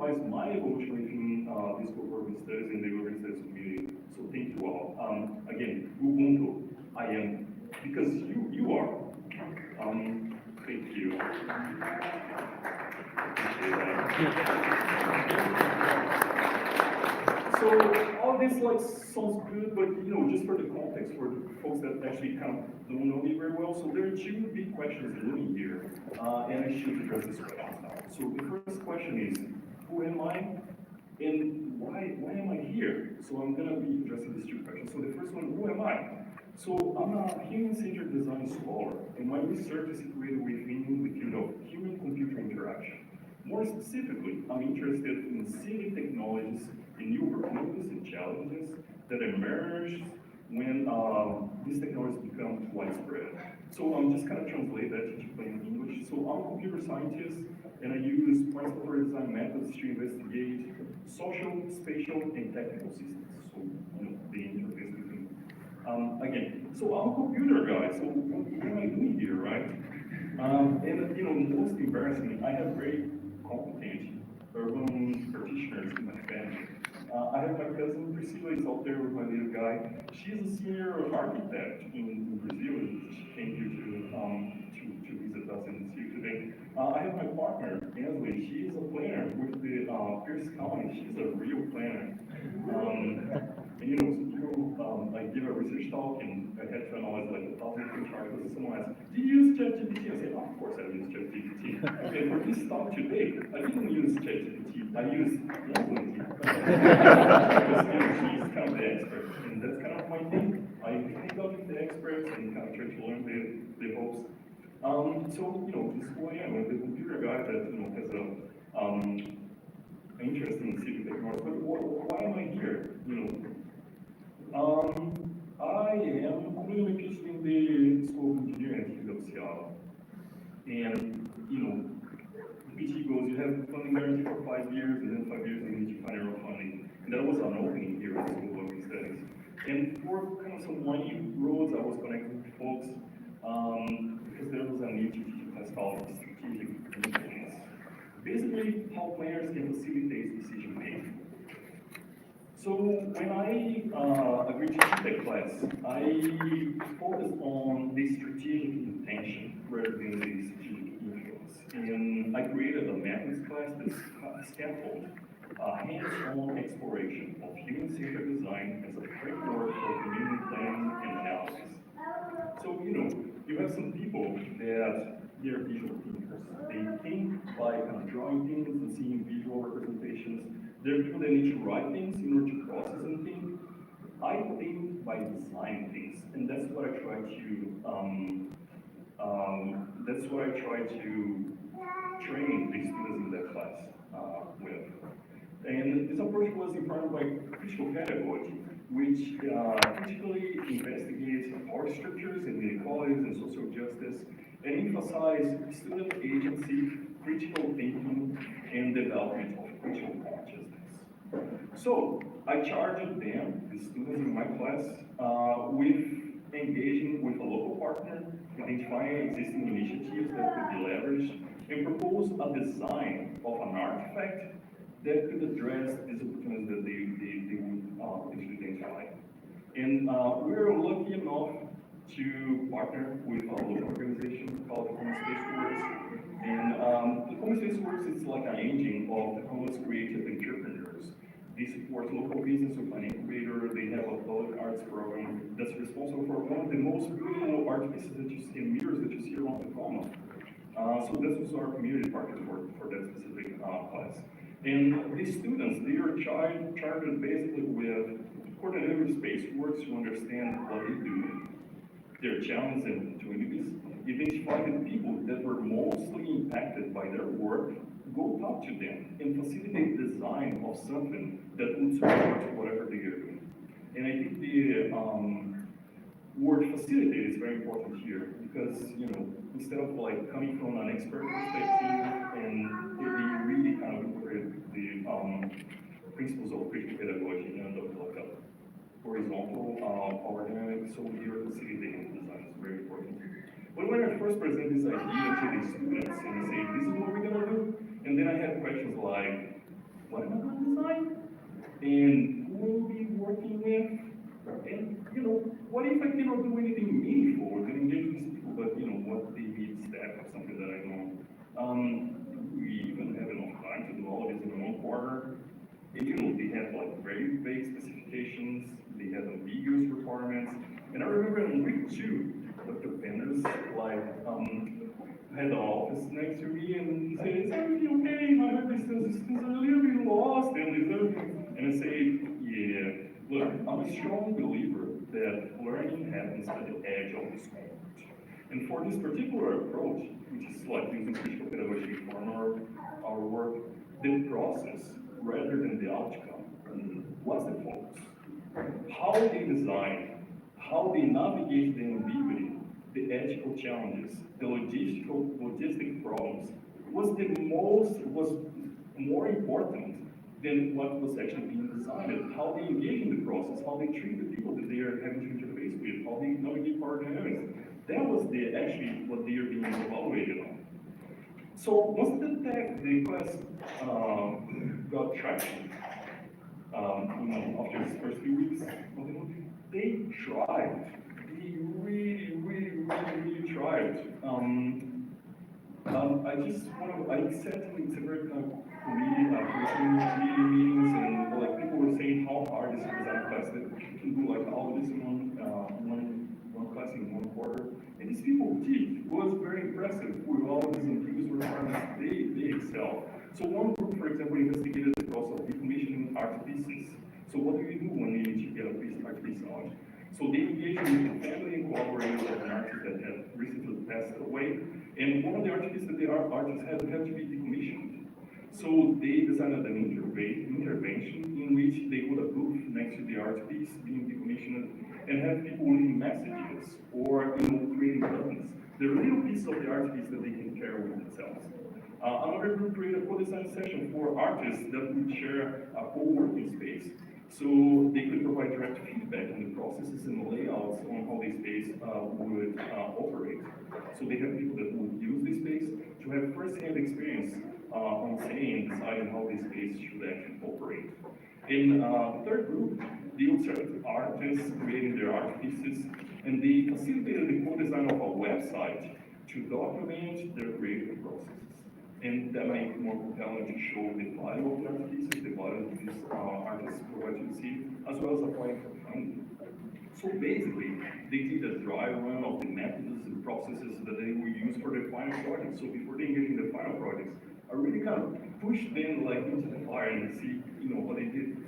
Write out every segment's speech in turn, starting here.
testifies my evolution within this cohort of studies in the urban studies community. So thank you all. Again, Ubuntu, I am, because you are. Thank you. So all this sounds good, but just for the context, for the folks that actually kind of don't know me very well, so there are two big questions looming here, and I should address these questions now. So the first question is, who am I, and why am I here? So I'm gonna be addressing these two questions. So the first one, who am I? So I'm a human-centered design scholar, and my research is situated within the field of human-computer interaction. More specifically, I'm interested in seeing technologies and new opportunities and challenges that emerge when these technologies become widespread. So I'm just kind of translate that into plain English. So I'm a computer scientist, and I use participatory design methods to investigate social, spatial, and technical systems. So the interface between. Again, so I'm a computer guy. So what am I doing here, right? And most embarrassing, I have very competent urban practitioners in my family. I have my cousin Priscilla is out there with my little guy. She's a senior architect in Brazil. She came here to visit us and see you today. I have my partner, Ansley. She's a planner with the Pierce County. She's a real planner. And I give a research talk and I had to analyze 1,000 different charts. And someone asked, do you use ChatGPT? I said, of course I use ChatGPT. Okay, for this talk today, I didn't use ChatGPT. I used Ansley. Because she's kind of the expert. And that's kind of my thing. I hang out with the experts and kind of try to learn the hopes. So, this is who I am. I'm the computer guy that, has a interest in civic technology. But why am I here? I am currently PhD in the School of Engineering at the University of Seattle. And, the PhD goes, you have funding guarantee for 5 years, and then 5 years you need to find your own funding. And that was an opening here at the School of Urban Studies. And for kind of some money roads, I was connecting with folks because there was a new strategic class called strategic influence. Basically, how planners can facilitate decision making. So when I agreed to teach that class, I focused on the strategic intention rather than the strategic influence. And I created a methods class that scaffolded hands-on exploration of human-centered design as a framework for community planning and analysis. So, you have some people that they're visual thinkers. They think by kind of drawing things and seeing visual representations. There are people that need to write things in order to process and think. I think by design things, and that's what I try to train the students in that class with. And this approach was informed by critical pedagogy, which critically investigates power structures and inequalities and social justice, and emphasize student agency, critical thinking, and development of critical consciousness. So I charged them, the students in my class, with engaging with a local partner, identifying existing initiatives that could be leveraged, and propose a design of an artifact that could address these opportunities that they would identify. And we were lucky enough to partner with a local organization called Commencement Works. And the Commencement Works is like an engine of the Commons creative entrepreneurs. They support local business with an incubator. They have a public arts program that's responsible for one of the most beautiful art pieces that you see in mirrors that you see around the Commons. So this was our community partner for that specific class. And these students, they are chartered basically with coordinated space works to understand what they do, their challenges and opportunities, identify the people that were mostly impacted by their work, go talk to them, and facilitate design of something that would support whatever they are doing. And I think the word facilitate is very important here because, instead of coming from an expert perspective and they really kind of incorporate the principles of critical pedagogy and of horizontal power dynamics, so we are facilitating design is very important. But when I first present this idea to the students and I say, this is what we're gonna do, and then I have questions like, and who will be working with, and what if I cannot do anything meaningful to engage these people, but what they need staff or something that I know. Do we even have enough time to do all of this in one quarter? And they have like very vague specifications, they have ambiguous requirements, and I remember in week 2, like the vendors had the office next to me and said, "Is everything okay? I heard this is a little bit lost and these other things." And I say, "Yeah, look, I'm a strong believer that learning happens at the edge of the school. And for this particular approach, which is like using critical pedagogy for our work, the process rather than the outcome was the focus. How they design, how they navigate the ambiguity, the ethical challenges, the logistic problems was more important than what was actually being designed. How they engage in the process, how they treat the people that they are having to interface with, how they navigate power dynamics. That was actually what they are being evaluated on. So once the class got traction, after these first few weeks, they thrived. They really thrived. I sat in several committee meetings, and like people were saying how hard is to design a class that you can do like all of this in one class in one quarter. And these people did. It was very impressive with all of these ambiguous requirements. They excel. So one group, for example, investigated the process of decommissioning art pieces. So what do you do when you need to get a art piece out? So they engaged with the family and collaborated with an artist that had recently passed away. And one of the artists that the artists had to be decommissioned. So they designed an intervention in which they put a booth next to the art piece being decommissioned and have people leaving messages or creating buttons. They're little pieces of the art piece that they can carry with themselves. Another group created a co-design session for artists that would share a co-working space. So they could provide direct feedback on the processes and the layouts on how the space would operate. So they have people that would use the space to have first-hand experience on saying and deciding how the space should actually operate. In the third group, they observed artists creating their art pieces, and they facilitated the co-design of a website to document their creative processes. And that made it more compelling to show the value of the art pieces, the value that these artists provide to the city, as well as applying for funding. So basically, they did a dry run of the methods and processes that they will use for their final project. So before they engage in the final projects, I really kind of pushed them like into the fire and see, what they did.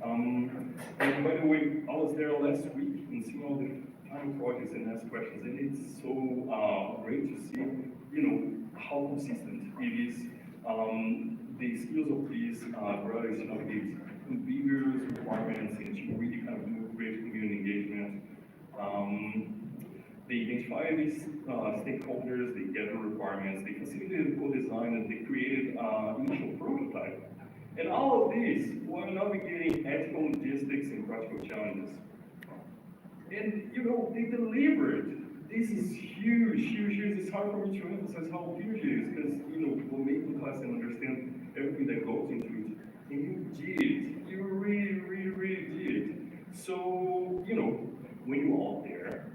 And by the way, I was there last week and seeing all the final projects and ask questions, and it's so great to see, how consistent it is. The skills of these brothers to navigate ambiguous requirements and to really kind of do great community engagement. They identify these stakeholders, they gather requirements, they facilitated co-design, and they created initial prototype. And all of this while navigating ethical logistics and practical challenges. And they delivered. This is huge. It's hard for me to emphasize how huge it is because we're making class and understand everything that goes into it. And you did. You really did. So, when you're out there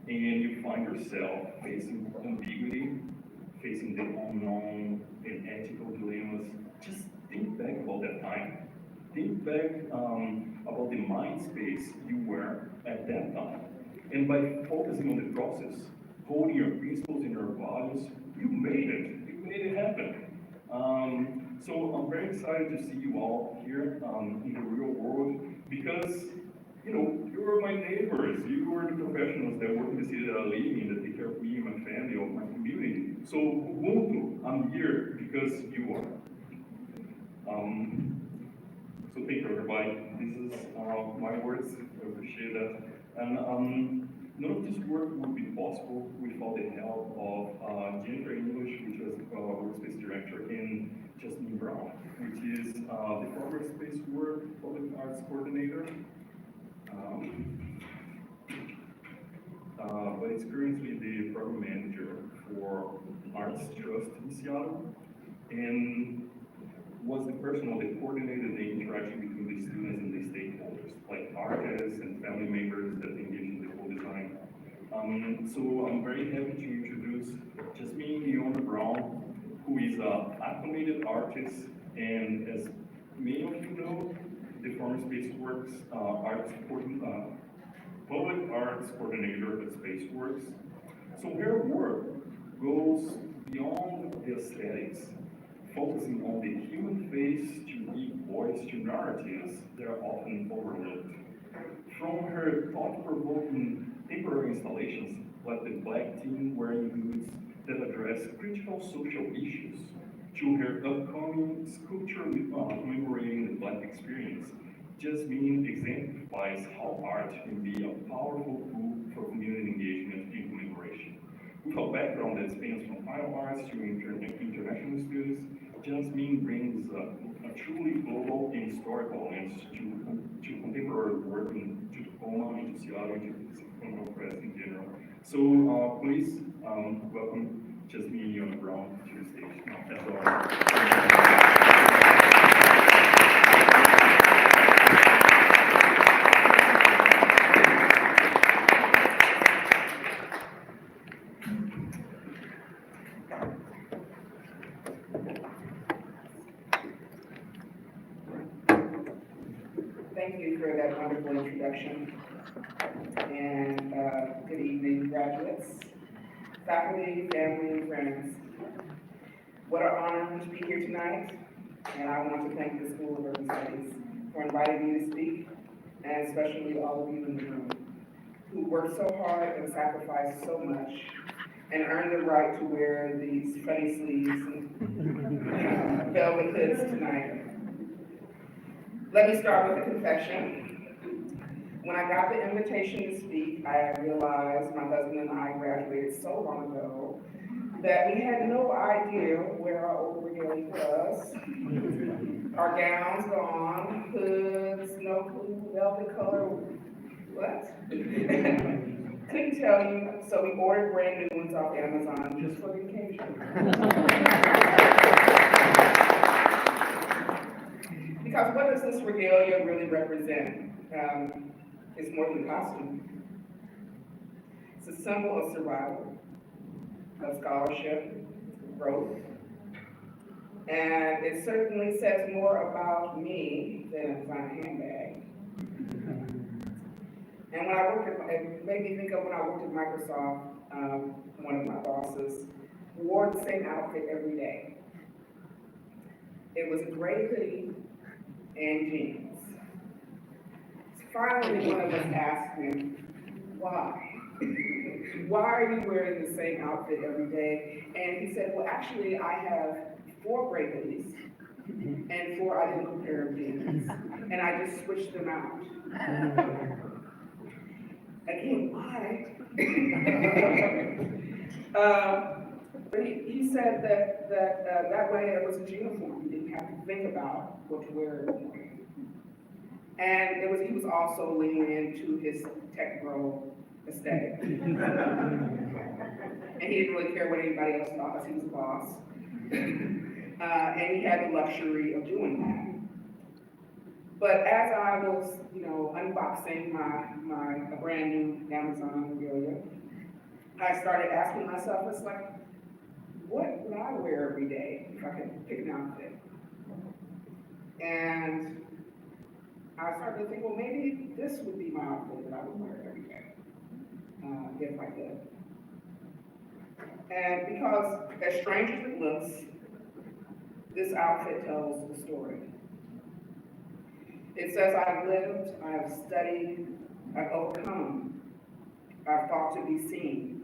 and you find yourself facing ambiguity, facing the unknown and ethical dilemmas, just think back about that time. Think back about the mind space you were at that time. And by focusing on the process, holding your principles and your values, you made it. You made it happen. So I'm very excited to see you all here in the real world because, you're my neighbors. You are the professionals that work in the city that I live in, that take care of me and my family, of my community. So Ubuntu, I'm here because you are. So thank you, everybody. This is my words. I appreciate that. And none of this work would be possible without the help of Jennifer English, which was Workspace Director, and Jasmine Brown, which is the former Space Work Public Arts Coordinator. But it's currently the program manager for Arts Trust in Seattle. And was the person that coordinated the interaction between the students and the stakeholders, like artists and family members that engage in the co-design. So I'm very happy to introduce Jasmine Iona Brown, who is an acclaimed artist, and as many of you know, the former Spaceworks public arts coordinator at Spaceworks. So her work goes beyond the aesthetics, focusing on the human face to give voice to narratives that are often overlooked. From her thought-provoking temporary installations, like the black teen wearing hoods that address critical social issues, to her upcoming sculpture commemorating the Black experience, Jasmine exemplifies how art can be a powerful tool for community engagement and commemoration. With a background that spans from fine arts to international studies, Jasmine brings a truly global and historical lens to contemporary work in to Tacoma, into Seattle, into the criminal press in general. So please welcome Jasmine Iona Brown to the stage. That's all. Thank you for that wonderful introduction. And good evening, graduates, faculty, family, and friends. What an honor to be here tonight. And I want to thank the School of Urban Studies for inviting me to speak, and especially all of you in the room who worked so hard and sacrificed so much and earned the right to wear these funny sleeves and velvet hoods tonight. Let me start with a confession. When I got the invitation to speak, I realized my husband and I graduated so long ago that we had no idea where our old regalia was. Our gowns gone, hoods, no clue, velvet color, what? Couldn't tell you, so we ordered brand new ones off Amazon just for the occasion. Because what does this regalia really represent? It's more than costume. It's a symbol of survival, of scholarship, growth, and it certainly says more about me than a design handbag. And when I worked it made me think of when I worked at Microsoft, one of my bosses wore the same outfit every day. It was a gray hoodie and jeans. Finally, one of us asked him, why? Why are you wearing the same outfit every day? And he said, well, actually, I have 4 gray hoodies and 4 identical pair of jeans, and I just switched them out. Again, why? But he said that way it was his uniform. He didn't have to think about what to wear anymore. And he was also leaning into his tech bro aesthetic. And he didn't really care what anybody else thought, because he was a boss. And he had the luxury of doing that. But as I was, unboxing my brand new Amazon regalia, I started asking myself, it's like, what would I wear every day if I could pick an outfit? And I started to think, well, maybe this would be my outfit that I would wear every day, if I could. And because, as strange as it looks, this outfit tells a story. It says, I've lived, I've studied, I've overcome, I've thought to be seen.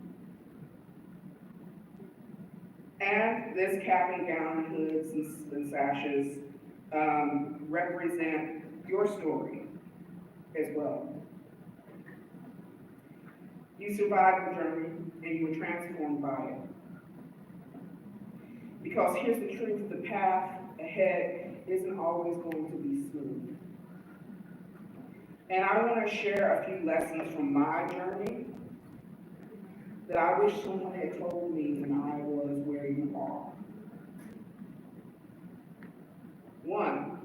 And this cap and gown, hoods and sashes represent your story as well. You survived the journey and you were transformed by it. Because here's the truth, the path ahead isn't always going to be smooth. And I want to share a few lessons from my journey that I wish someone had told me when I was where you are. One,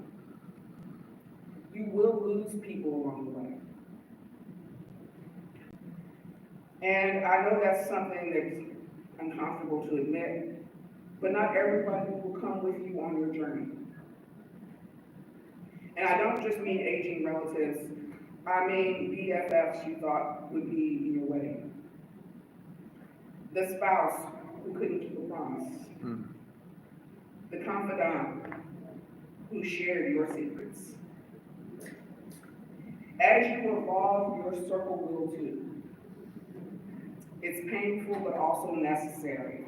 you will lose people along the way. And I know that's something that's uncomfortable to admit, but not everybody will come with you on your journey. And I don't just mean aging relatives, I mean BFFs you thought would be in your wedding. The spouse who couldn't keep a promise. The confidant who shared your secrets. As you evolve, your circle will too. It's painful, but also necessary.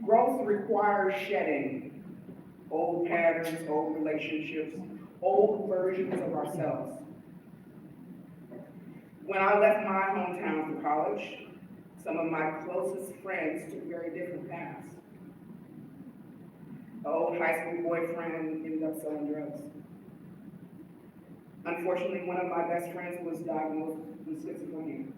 Growth requires shedding old patterns, old relationships, old versions of ourselves. When I left my hometown for college, some of my closest friends took very different paths. An old high school boyfriend ended up selling drugs. Unfortunately, one of my best friends was diagnosed with schizophrenia.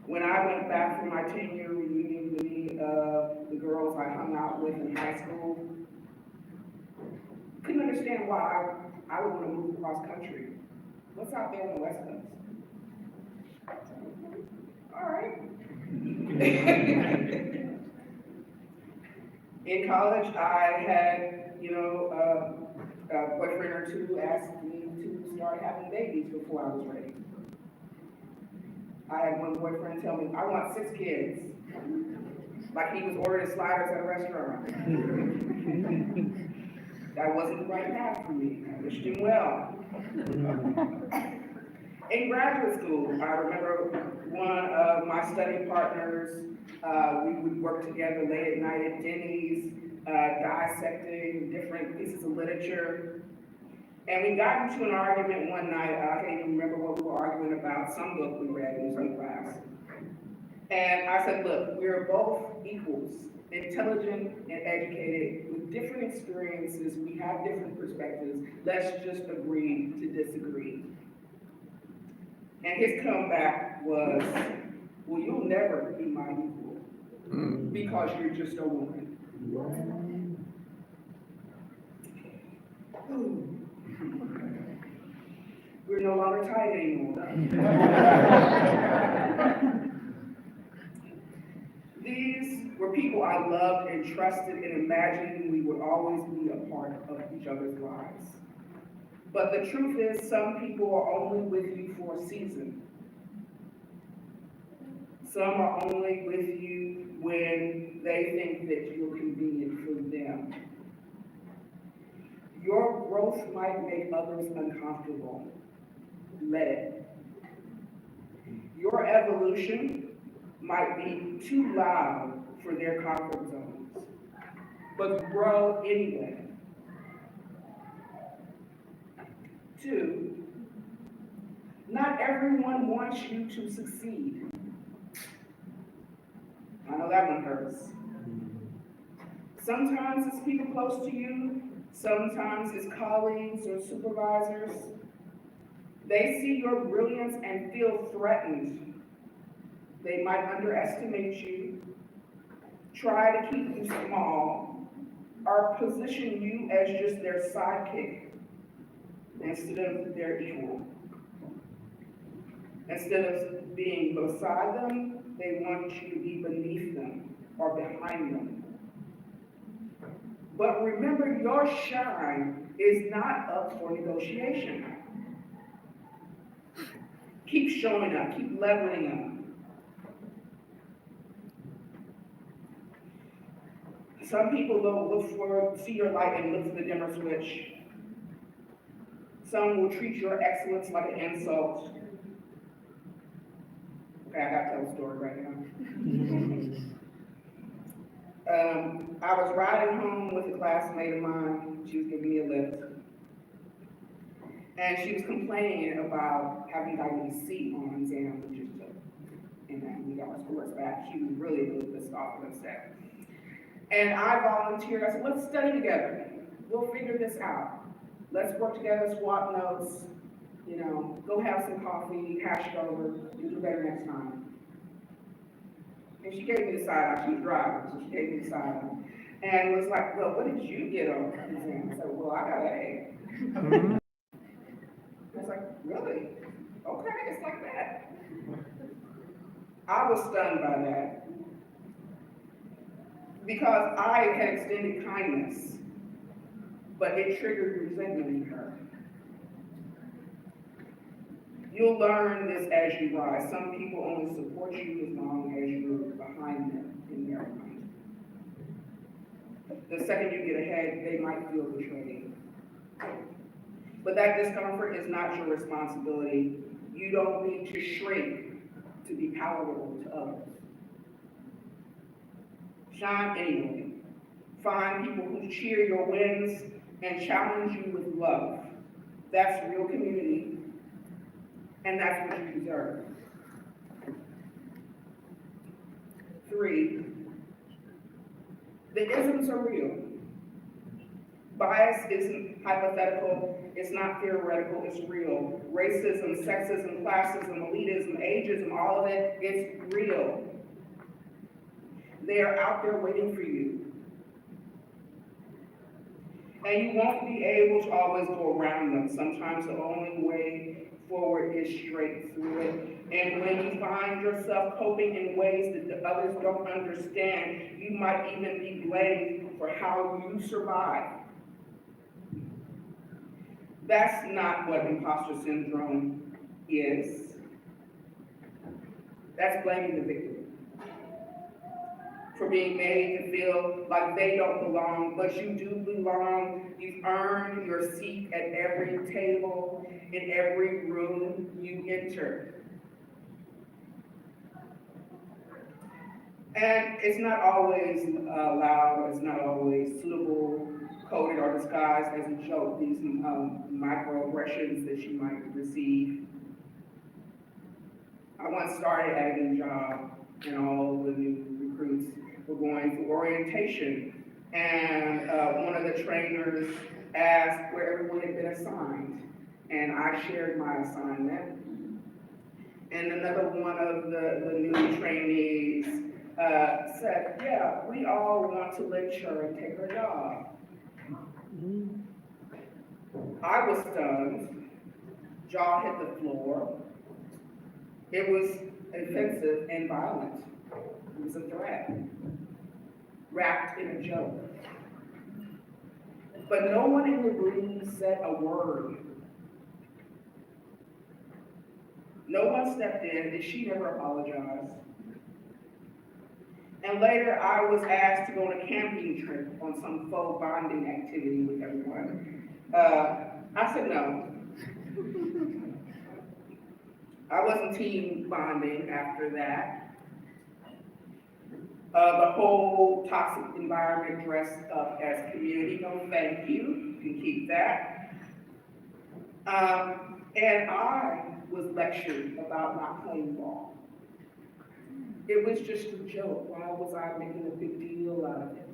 When I went back for my 10-year reunion to meet the girls I hung out with in high school, couldn't understand why I would want to move across country. What's out there on the West Coast? All right. In college, I had, a boyfriend or two asked me to start having babies before I was ready. I had one boyfriend tell me, I want 6 kids. Like he was ordering sliders at a restaurant. That wasn't the right path for me. I wished him well. In graduate school, I remember one of my study partners, we would work together late at night at Denny's, dissecting different pieces of literature. And we got into an argument one night, I can't even remember what we were arguing about, some book we read in some class. And I said, look, we're both equals, intelligent and educated, with different experiences, we have different perspectives, let's just agree to disagree. And his comeback was, well, you'll never be my equal, because you're just a woman. We're no longer tight anymore. These were people I loved and trusted and imagined we would always be a part of each other's lives. But the truth is, some people are only with you for a season. Some are only with you when they think that you're convenient for them. Your growth might make others uncomfortable. Let it. Your evolution might be too loud for their comfort zones, but grow anyway. 2, not everyone wants you to succeed. I know that one hurts. Sometimes it's people close to you, sometimes it's colleagues or supervisors. They see your brilliance and feel threatened. They might underestimate you, try to keep you small, or position you as just their sidekick instead of their equal. Instead of being beside them, they want you to be beneath them or behind them. But remember, your shine is not up for negotiation. Keep showing up, keep leveling up. Some people will see your light and look for the dimmer switch. Some will treat your excellence like an insult. Okay, I gotta tell a story right now. I was riding home with a classmate of mine. She was giving me a lift. And she was complaining about having gotten a C on an exam we just took. And then we got our scores back. She was really, really pissed off and upset. And I volunteered. I said, let's study together. We'll figure this out. Let's work together, swap notes, go have some coffee, hash it over, you'll do better next time. And she gave me the side eye. She was driving, so she gave me the side eye. and was like, well, what did you get on the exam? I said, well, I got an A. I was like, really? Okay, it's like that. I was stunned by that because I had extended kindness, but it triggered resentment in her. You'll learn this as you rise. Some people only support you as long as you're behind them in their mind. The second you get ahead, they might feel betrayed. But that discomfort is not your responsibility. You don't need to shrink to be palatable to others. Shine anyway. Find people who cheer your wins and challenge you with love. That's real community, and that's what you deserve. 3, the isms are real. Bias isn't hypothetical, it's not theoretical, it's real. Racism, sexism, classism, elitism, ageism, all of it, it's real. They are out there waiting for you. And you won't be able to always go around them. Sometimes the only way forward is straight through it. And when you find yourself coping in ways that the others don't understand, you might even be blamed for how you survive. That's not what imposter syndrome is. That's blaming the victim for being made to feel like they don't belong, but you do belong. You've earned your seat at every table, in every room you enter. And it's not always loud, it's not always suitable, coded or disguised as a joke, these microaggressions that you might receive. I once started at a new job, and all the new recruits were going through orientation, and one of the trainers asked where everyone had been assigned, and I shared my assignment. And another one of the new trainees said, yeah, we all want to lecture and take our job. I was stunned, jaw hit the floor. It was offensive and violent. It was a threat, wrapped in a joke. But no one in the room said a word. No one stepped in, and she never apologized. And later, I was asked to go on a camping trip on some faux bonding activity with everyone. I said no. I wasn't team bonding after that. The whole toxic environment dressed up as community, no thank you, you can keep that. And I was lectured about not playing ball. It was just a joke. Why was I making a big deal out of it?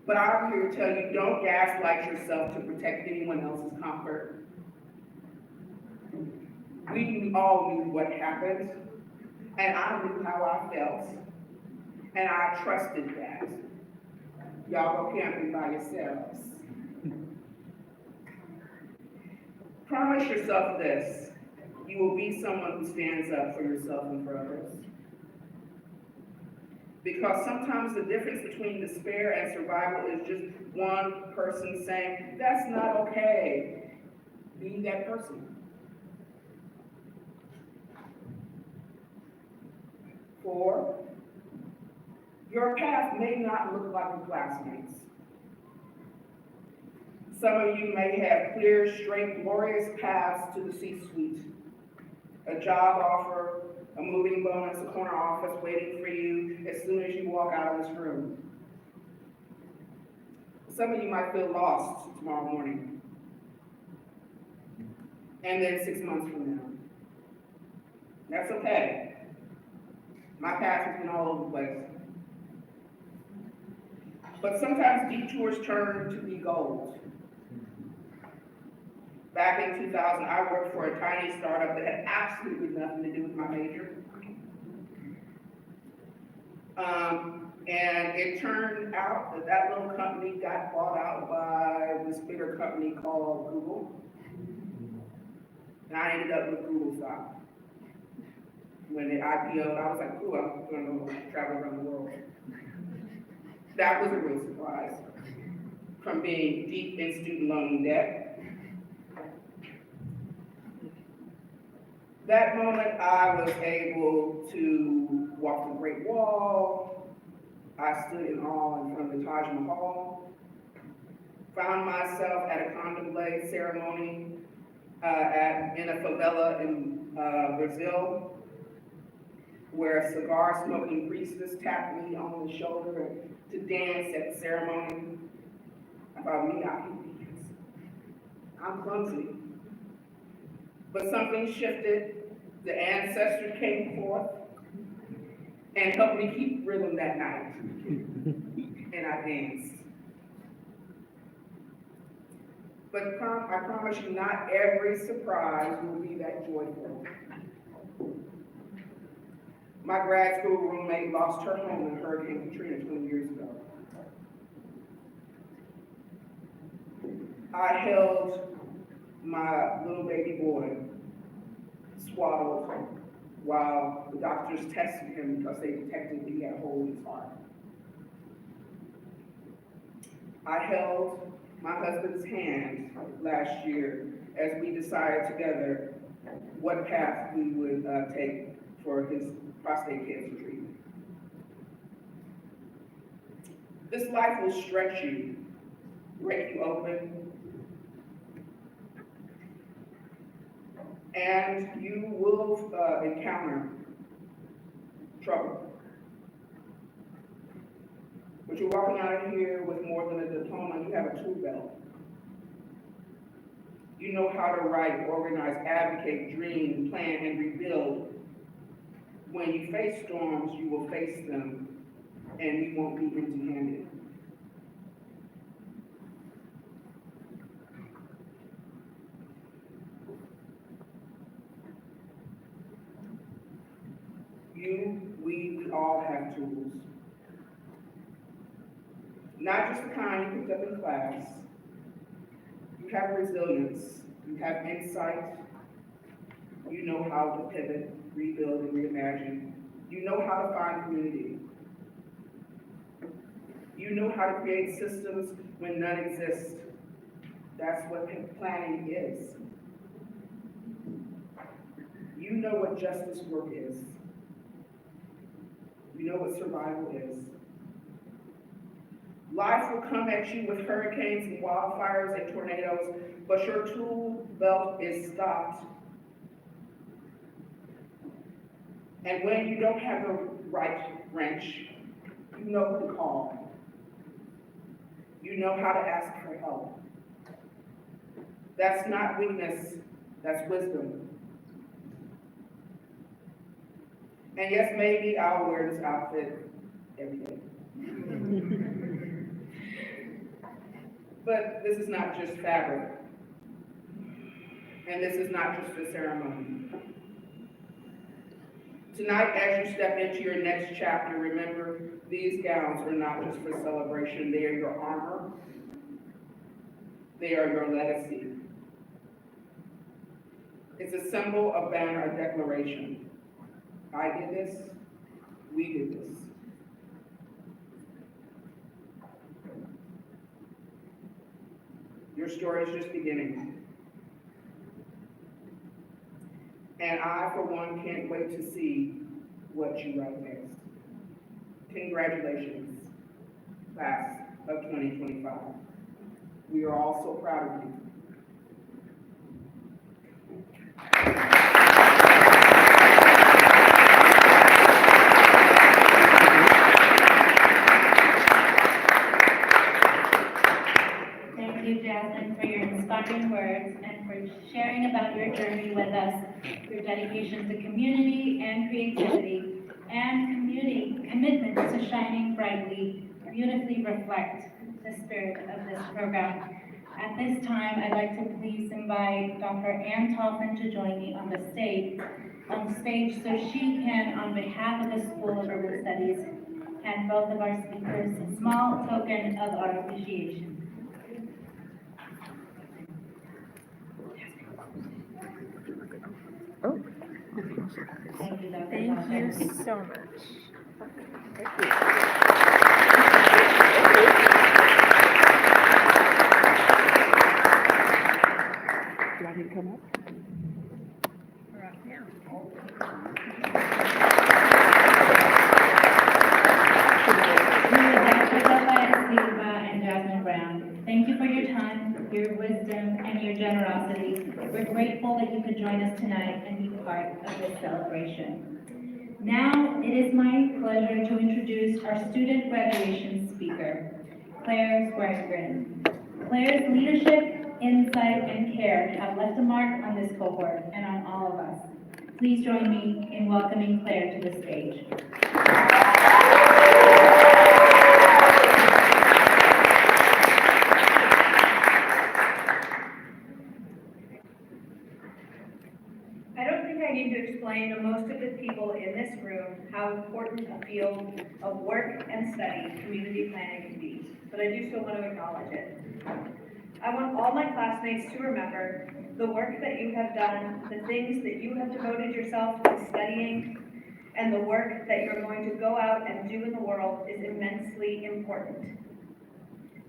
But I'm here to tell you, don't gaslight yourself to protect anyone else's comfort. We all knew what happened, and I knew how I felt, and I trusted that. Y'all go camping by yourselves. Promise yourself this: you will be someone who stands up for yourself and for others. Because sometimes the difference between despair and survival is just one person saying, that's not okay. Be that person. 4, your path may not look like your classmates. Some of you may have clear, straight, glorious paths to the C-suite. A job offer, a moving bonus, a corner office waiting for you as soon as you walk out of this room. Some of you might feel lost tomorrow morning. And then 6 months from now. That's okay. My path has been all over the place. But sometimes detours turn to be gold. Back in 2000, I worked for a tiny startup that had absolutely nothing to do with my major. And it turned out that that little company got bought out by this bigger company called Google. And I ended up with Google stock. When it IPO'd, I was like, ooh, I'm gonna go travel around the world. That was a real surprise. From being deep in student loan debt. That moment, I was able to walk the Great Wall. I stood in awe in front of the Taj Mahal. Found myself at a contemplate ceremony in a favela in Brazil, where a cigar-smoking priestess tapped me on the shoulder to dance at the ceremony. I thought, me, I can dance. I'm clumsy. But something shifted. The ancestors came forth and helped me keep rhythm that night. And I danced. But I promise you, not every surprise will be that joyful. My grad school roommate lost her home in Hurricane Katrina 20 years ago. I held my little baby boy swaddled while the doctors tested him because they detected he had a hole in his heart. I held my husband's hand last year as we decided together what path we would take for his prostate cancer treatment. This life will stretch you, break you open, and you will encounter trouble. But you're walking out of here with more than a diploma, you have a tool belt. You know how to write, organize, advocate, dream, plan, and rebuild. When you face storms, you will face them, and you won't be empty-handed. We all have tools. Not just the kind you picked up in class. You have resilience, you have insight, you know how to pivot, rebuild, and reimagine. You know how to find community. You know how to create systems when none exist. That's what planning is. You know what justice work is. You know what survival is. Life will come at you with hurricanes and wildfires and tornadoes, but your tool belt is stocked. And when you don't have the right wrench, you know who to call. You know how to ask for help. That's not weakness, that's wisdom. And yes, maybe I'll wear this outfit every day. But this is not just fabric. And this is not just a ceremony. Tonight, as you step into your next chapter, remember, these gowns are not just for celebration. They are your armor. They are your legacy. It's a symbol, a banner, a declaration. I did this, we did this. Your story is just beginning. And I, for one, can't wait to see what you write next. Congratulations, class of 2025. We are all so proud of you. Thank you, Jasmine, for your inspiring words and for sharing about your journey with us, your dedication to community and creativity, and community commitment to shining brightly beautifully reflect the spirit of this program. At this time, I'd like to please invite Dr. Ann Tolfin to join me on the stage so she can, on behalf of the School of Urban Studies, hand both of our speakers a small token of our appreciation. Thank you, Dr. Thank you Johnson. so much. Do I need to come up? We're up now. Dr. Silva and Jasmine Brown, thank you for your time, your wisdom, and your generosity. We're grateful that you could join us tonight and be part of this celebration. Now, it is my pleasure to introduce our student graduation speaker, Claire Swearingen. Claire's leadership, insight, and care have left a mark on this cohort and on all of us. Please join me in welcoming Claire to the stage. I don't think I need to explain to most of the people in this room how important a field of work and study community planning can be, but I do still want to acknowledge it. I want all my classmates to remember the work that you have done, the things that you have devoted yourself to studying, and the work that you're going to go out and do in the world is immensely important.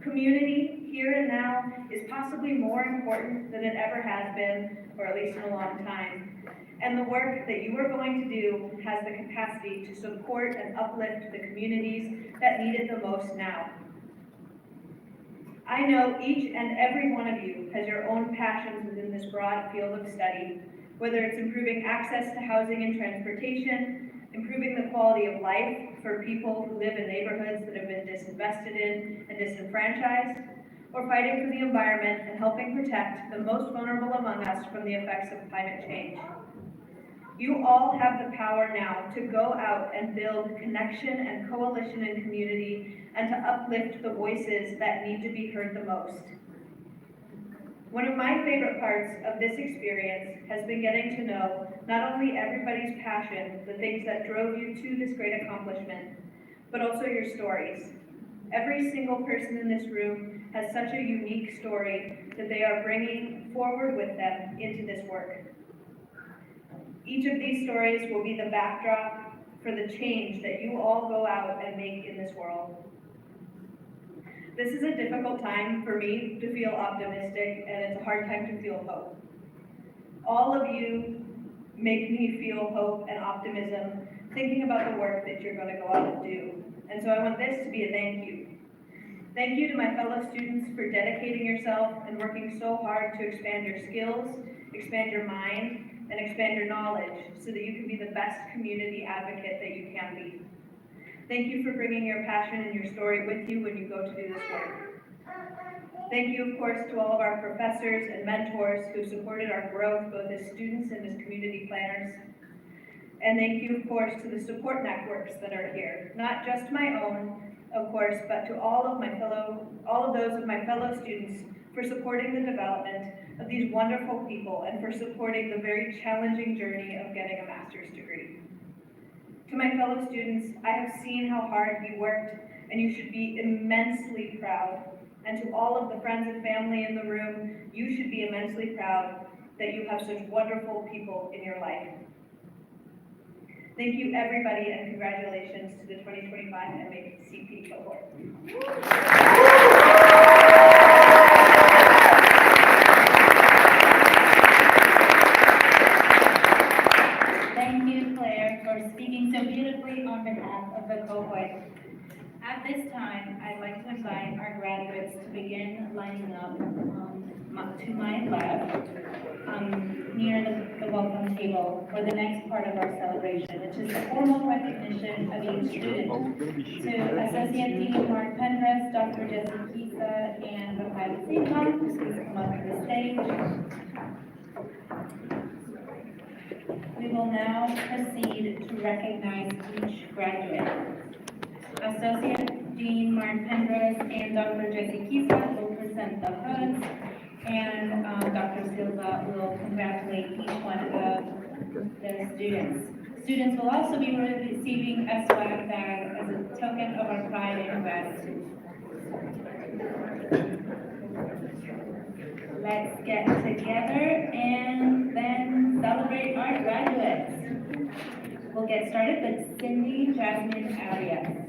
Community, here and now, is possibly more important than it ever has been, or at least in a long time. And the work that you are going to do has the capacity to support and uplift the communities that need it the most now. I know each and every one of you has your own passions within this broad field of study, whether it's improving access to housing and transportation, improving the quality of life for people who live in neighborhoods that have been disinvested in and disenfranchised, or fighting for the environment and helping protect the most vulnerable among us from the effects of climate change. You all have the power now to go out and build connection and coalition in community and to uplift the voices that need to be heard the most. One of my favorite parts of this experience has been getting to know not only everybody's passion, the things that drove you to this great accomplishment, but also your stories. Every single person in this room has such a unique story that they are bringing forward with them into this work. Each of these stories will be the backdrop for the change that you all go out and make in this world. This is a difficult time for me to feel optimistic, and it's a hard time to feel hope. All of you make me feel hope and optimism, thinking about the work that you're going to go out and do. And so I want this to be a thank you. Thank you to my fellow students for dedicating yourself and working so hard to expand your skills, expand your mind, and expand your knowledge so that you can be the best community advocate that you can be. Thank you for bringing your passion and your story with you when you go to do this work. Thank you, of course, to all of our professors and mentors who supported our growth both as students and as community planners. And thank you, of course, to the support networks that are here, not just my own, of course, but to all of those of my fellow students for supporting the development of these wonderful people and for supporting the very challenging journey of getting a master's degree. To my fellow students, I have seen how hard you worked, and you should be immensely proud. And to all of the friends and family in the room, you should be immensely proud that you have such wonderful people in your life. Thank you, everybody, and congratulations to the 2025 MACP cohort. Thank you, Claire, for speaking so beautifully on behalf of the cohort. At this time, I'd like to invite our graduates to begin lining up to my left, near the welcome table for the next part of our celebration, which is the formal recognition of each student. To Associate Dean Mark Penrose, Dr. Jesse Kisa, and the private Seacom, please come up to the stage. We will now proceed to recognize each graduate. Associate Dean Mark Penrose and Dr. Jesse Kisa will present the hoods, and Dr. Silva will congratulate each one of their students. Students will also be receiving a swag bag as a token of our pride and gratitude. Let's get together and then celebrate our graduates. We'll get started with Cindy Jasmine Iona.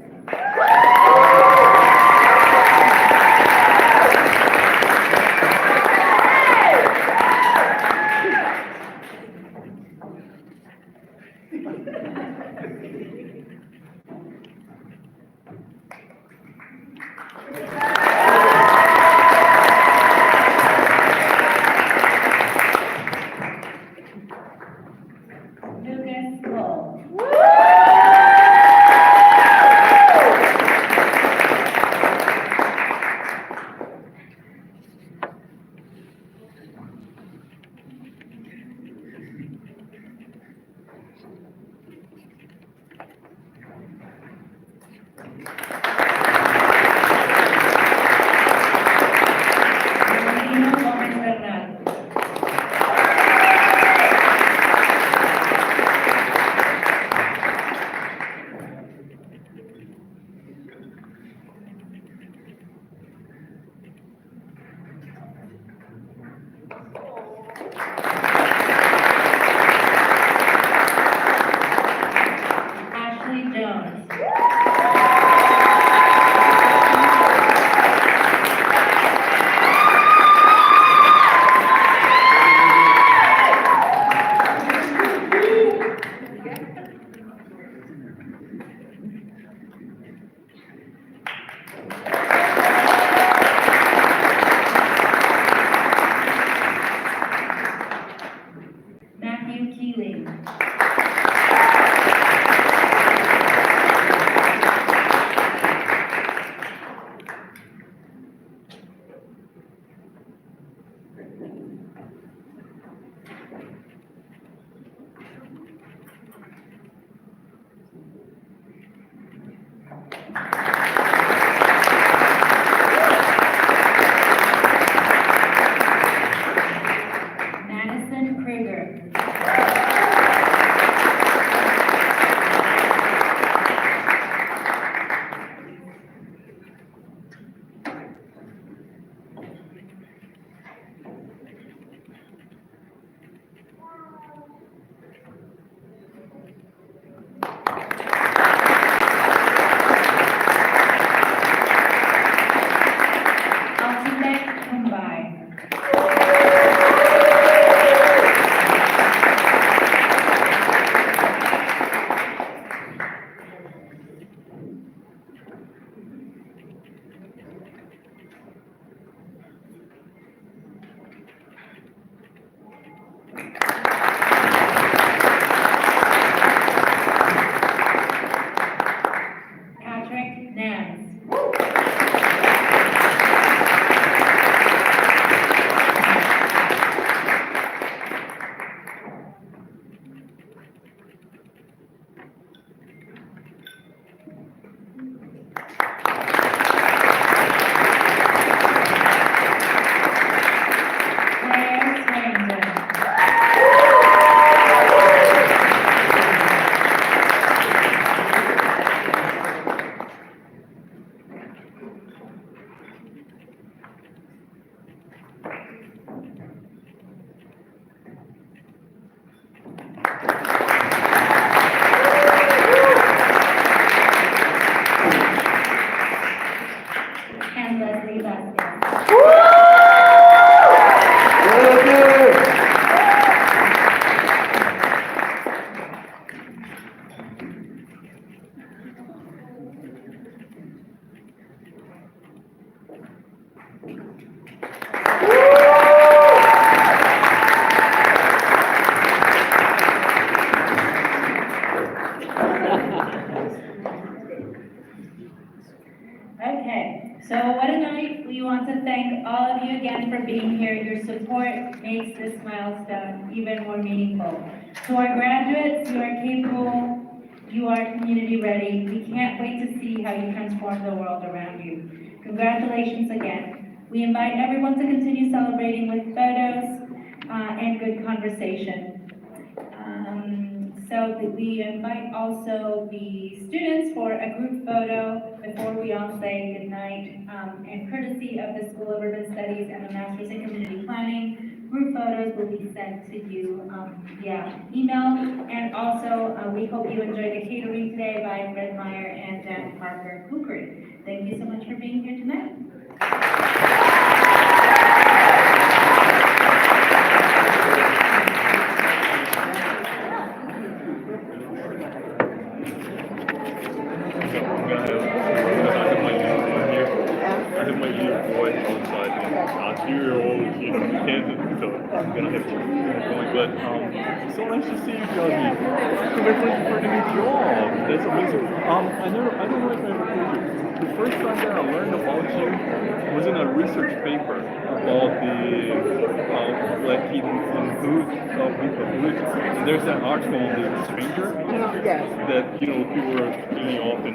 Lucas Cole. Martino Gomez Bernal. Ashley Jones. Matthew Keeling. Madison Kruger. Altubeck Mumbai. Patrick Nance. Claire Swearingen. And Leslie Vasquez. Okay, so what a night. We want to thank all of you again for being here. Your support makes this milestone even more meaningful. To our graduates, you are capable, you are community ready. We can't wait to see how you transform the world around you. Congratulations again. We invite everyone to continue celebrating with photos and good conversation. So we invite also the students for a group photo before we all say goodnight. And courtesy of the School of Urban Studies and the Masters in Community Planning, group photos will be sent to you via email. And also, we hope you enjoyed the catering today by Fred Meyer and Dan Parker Cookery. Thank you so much for being here tonight. I have my little boy outside and 2-year-old, he's in Kansas, so I'm gonna have to keep going. But so nice to see you, Jasmine. Congratulations for the new job. That's amazing. I don't know if I ever told you. The first time that I learned about you was in a research paper about the like in hood with the hood. And there's that article on the stranger Yes. that people were really often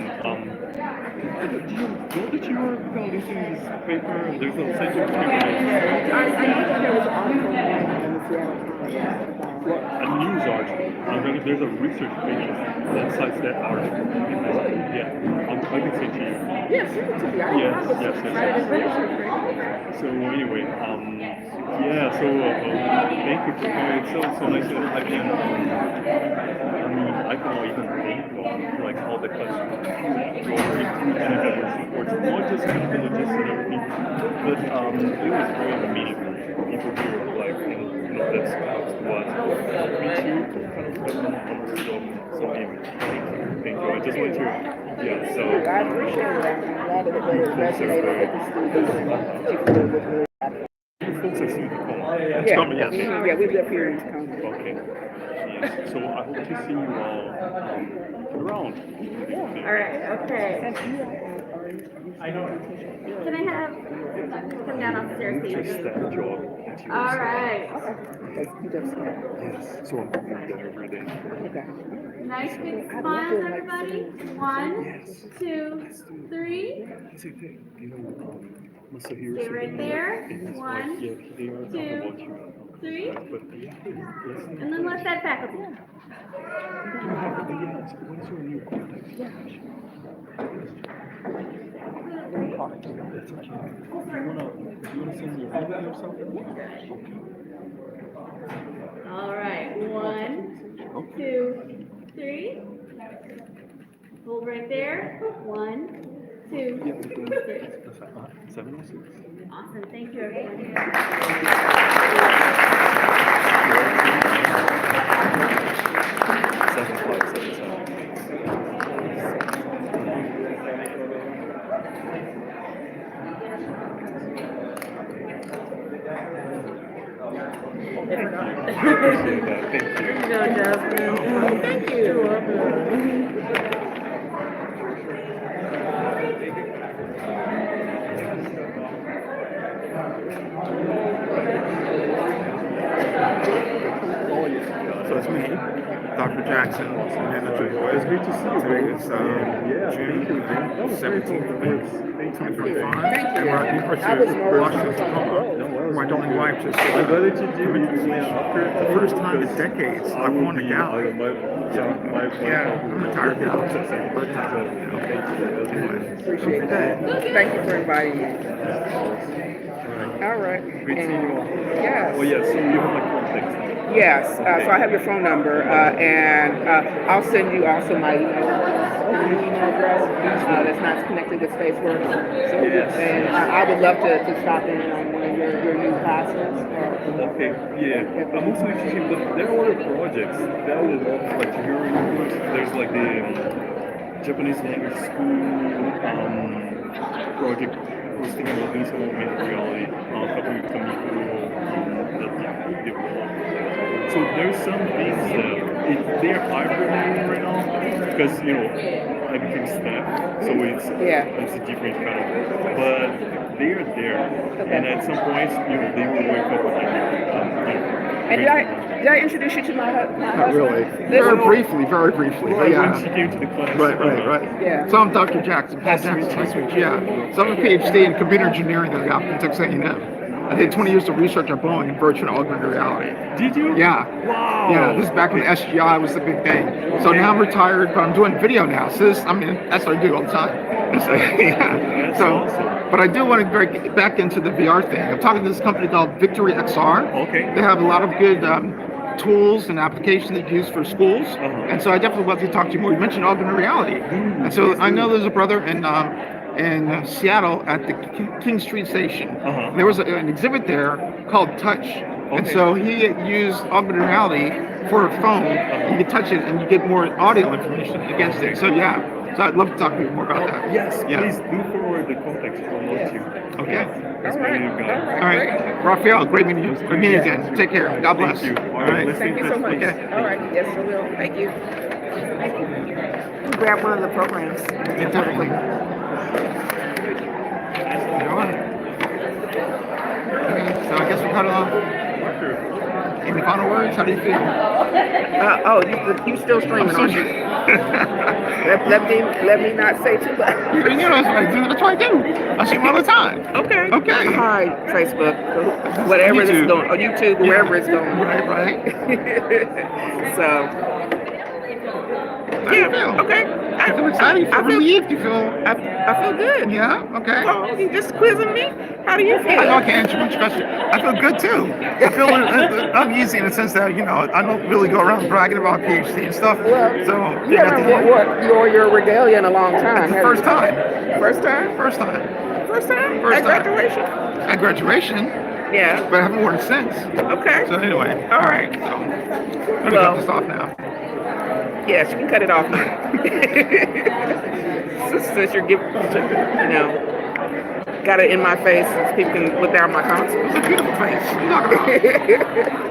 do you know that you were releasing this paper? There's no scientific paper. I know there was an article in the Seattle Times about A news article. There's a research paper that cites that article. Yeah, I can say to you. yes, send it to me. I Yes, was yes, yes, right yes. in research paper. So anyway, yeah. So thank you for coming. It's so nice that I can. I cannot even think of like all the customers who are included in the supports, not just the villages and everything, but it was very meaningful. People who were like, that's what me too. So anyway, thank you. I just want to, yeah. So I appreciate it. I'm glad that it resonated with the students and people who were really happy. folks are seeing the call. It's Yeah, coming, yes. yeah, we live here in Tacoma. Okay. Yes. So I hope to see you all around. All right, okay. Can I have, come down upstairs, Just please? that job. that you All said. right. You just said. Yes. So I'm doing that every day. Okay. Nice big smiles, everybody. 1, 2, 3. That's a thing. Masahiro Stay said right that there. in his 1, life, yeah, they are talking 2, about you. 3. But yeah, let's And then let's add faculty. what is your new contact? That's okay. You wanna send me a video or something? All right. 1, 2, 3. Hold right there. 1, 2, 3. 706. Awesome. Thank you, everyone. 7577. Appreciate that. Thank you. Here you go, Jasmine. Thank you. So it's me, Dr. Jackson, manager. It's great to see you. Today is June 17th, 2025. And we're at the University of Washington, Tacoma. My darling wife just I'm glad that you do coming to see it. us. The first time in decades I've won a galley. Yeah, I'm a retired gal. But, anyway, Appreciate it. Thank you for inviting me. All right. Great seeing you all. Yes. Oh yeah, so you have my contact. Yes, so I have your phone number, and I'll send you also my email address that's not connected with Spaceworks. So, Yes. and I would love to stop in on one of your new classes. Okay, yeah. I'm also interested, but there are other projects that I would love like to hear you. There's like the Japanese language school project. I was thinking about doing some augmented reality, helping with community that developed. So there's some things that they're hibernating right now because I became staff, so it's a different kind of, but they are there, and at some point they will wake up with And did I introduce you to my husband? not really. Very briefly. Well, Yeah. when she came to the class. Right. Yeah. So I'm Dr. Jackson. Yeah. So I'm a Ph.D. in computer engineering that I got from Texas A&M. I did 20 years of research at Boeing in virtual and augmented reality. Did you? Yeah. Wow. Yeah, this is back when SGI was the big thing. So now I'm retired, but I'm doing video now. So this, I mean, that's what I do all the time. So, yeah. That's So, awesome. but I do want to get back into the VR thing. I'm talking to this company called Victory XR. Okay. They have a lot of good tools and applications that you use for schools. And so I definitely want to talk to you more. You mentioned augmented reality. And so I know there's a brother in Seattle at the King Street Station. There was an exhibit there called Touch. And so he used augmented reality for a phone. You can touch it and you get more audio information against it. So yeah, so I'd love to talk to you more about that. Yes, Yeah. please do forward the context for us too. Okay. That's All what right. you've got. All right. Raphael, great meeting you. Great meeting you again. Take care. God bless. Thank you. All right. Let's Thank you so much. Okay. All right. Yes, I will. Thank you. Grab one of the programs. Yeah, definitely. You're on it. Okay, so I guess we're cut off. Any final words? How do you feel? You still streaming, aren't you? let me not say too much. You know, that's what I do. I stream all the time. Okay. Okay. Hi, Facebook, whatever YouTube. it's going, or YouTube, wherever it's going. Right. So, How do you feel? okay. I feel excited. You feel relieved. You feel. I feel good. Yeah. Okay. Oh, you just quizzing me? How do you feel? I know I can't answer much question. I feel good too. I feel uneasy in the sense that, you know, I don't really go around bragging about Ph.D. and stuff. Well, So you haven't wore your regalia in a long time. It's the have first you? time. First time? First time. First time? First At time. graduation? At graduation, Yeah. but I haven't worn it since. Okay. So anyway, all right. So I'm gonna Well- cut this off now. Yes, you can cut it off. Since you're giving, got it in my face, people can look down my comments. It's a beautiful face. I'm not gonna.